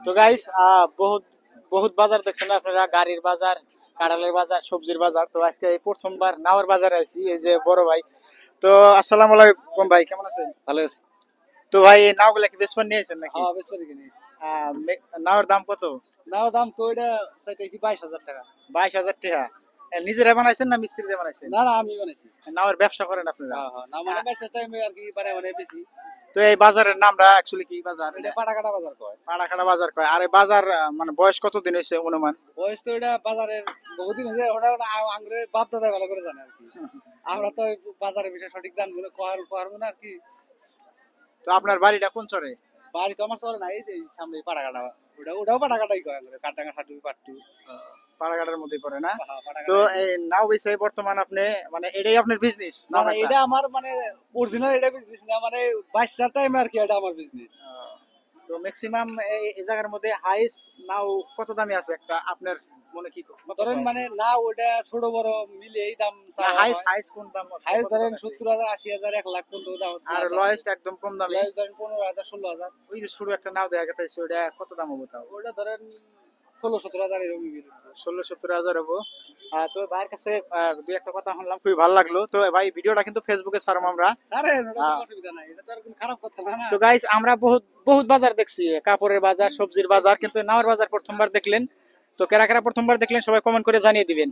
তো গাইস বহুত বহুত বাজার দেখছেন আপনারা, গাড়ির বাজার, কাঁঠালের বাজার, সবজির বাজার। তো আজকে এই প্রথমবার নাওয়ার বাজারে আছি, এই যে বড় ভাই। তো আসসালামু আলাইকুম ভাই, কেমন আছেন? ভালো আছে। তো ভাই এই নাওগুলা কি বেচবার নিয়েছেন নাকি? হ্যাঁ, বেশ করে কিনেছি। নাওর দাম কত? নাও দাম তো এটা চাইতেছি 22,000 টাকা। 22,000 টাকা। নিজেরা বানাইছেন না মিস্ত্রি দিয়ে বানাইছেন? না না, আমি বানাইছি। নাওর ব্যবসা করেন আপনারা? হ্যাঁ হ্যাঁ, না মানে বেশি টাইমে আর কি পারে মানে বেশি। তো এই বাজারের নামটা অ্যাকচুয়ালি কি বাজার? এটা পাটাকাটা বাজার কয়। পাড়াখাড়া বাজার কয়। আর এই বাজার মানে বয়স কতদিন হয়েছে অনুমান? বয়স তো এটা বাজারের বহুদিন হয়েছে, ওটা ওটা আঙ্গুরে বাপ দাদা ভালো করে জানে আর কি। আমরা তো ওই বাজারের বিষয়ে সঠিক জানবো না, পারবো না আর কি। তো আপনার বাড়িটা কোন চরে? বাড়ি তো আমার চলে না, এই যে এই সামনে পাটাকাটা, ওটাও পাটাকাটাই কয় আঙ্গুরে, কাটাঙ্গা সাটু পাট্টু। পাড়াঘাটের মধ্যে পড়ে না? হ্যাঁ, তো পাটাকাটা। এই নাও বেচে বর্তমান আপনি মানে এটাই আপনার বিজনেস না না, এটা আমার মানে অরিজিনাল এটা বিজনেস না, মানে 22 টাইম আর কি, এটা আমার বিজনেস। তো ম্যাক্সিমাম এই জায়গার মধ্যে হাইস নাও কত দামি আছে একটা আপনার মনে কি ধরেন মানে না ওটা ছোট বড় মিলে এই দাম হাইস হাইস কোন দাম? হাইস কত ধরেন দাম আছে? 70,000, 80,000, 1 লাখ পর্যন্ত দাম। আর লয়েস্ট একদম কম দামি লয়েস ধরেন 15,000, 16,000। ওই যে শুরু একটা নাও দেখা গেছে, ওটা কত দাম হবে তাও? ওটা ধরেন 16-17,000 এরকম মিলে। 16-17 হাজার হবো। তো ভাইয়ের কাছে দুই একটা কথা শুনলাম, খুবই ভালো লাগলো। তো ভাই ভিডিওটা কিন্তু ফেসবুকে ছাড়ম আমরা। আরে ওটা আহ, কোনো অসুবিধা নাই, এটা তো আর কোনো খারাপ কথা না। তো গাইস আমরা বহুত বহুত বাজার দেখছি, কাপড়ের বাজার, সবজির বাজার, কিন্তু নাওয়ার বাজার প্রথমবার দেখলেন। তো কারা কারা প্রথমবার দেখলেন সবাই কমেন্ট করে জানিয়ে দিবেন।